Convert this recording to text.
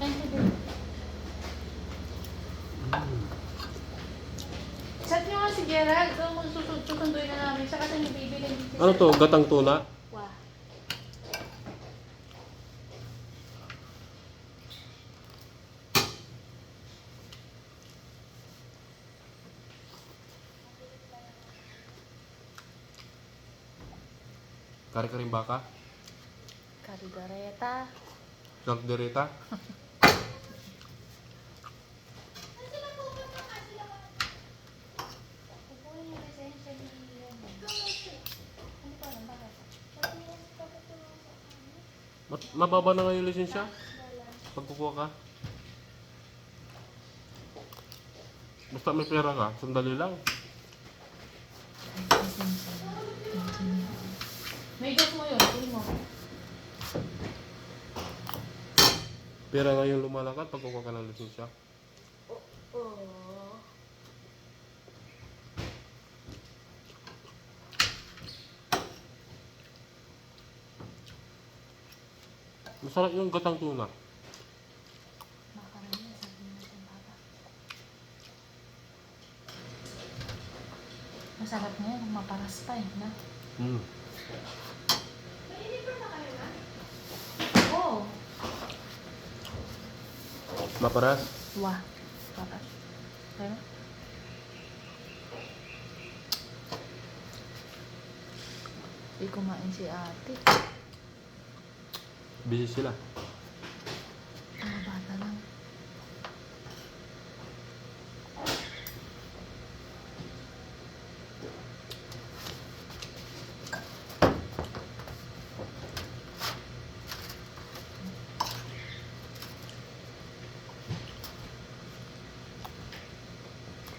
Ay, hindi. Chat nyo nga si Gerald. Susunduin na namin. Siya kasi bibili. Ano to? Gatang tuna? Wah. Kari-karing baka? Karigareta. Kaldereta? Mababa na nga yung lisensya? Pag kukuha ka? Basta may pera ka, sandali lang. May gas mo yun. Kunin mo. Pera nga yung lumalakad pag kukuha ka ng lisensya. Oh. Masarap yung gatang tuna. Makarami. Sabi natin baba. Masarap na yan. Maparas pa eh. Na? Hmm. Oo. Maparas? Wah. Paras. Kaya? Hindi kumain si ate. Busy sila.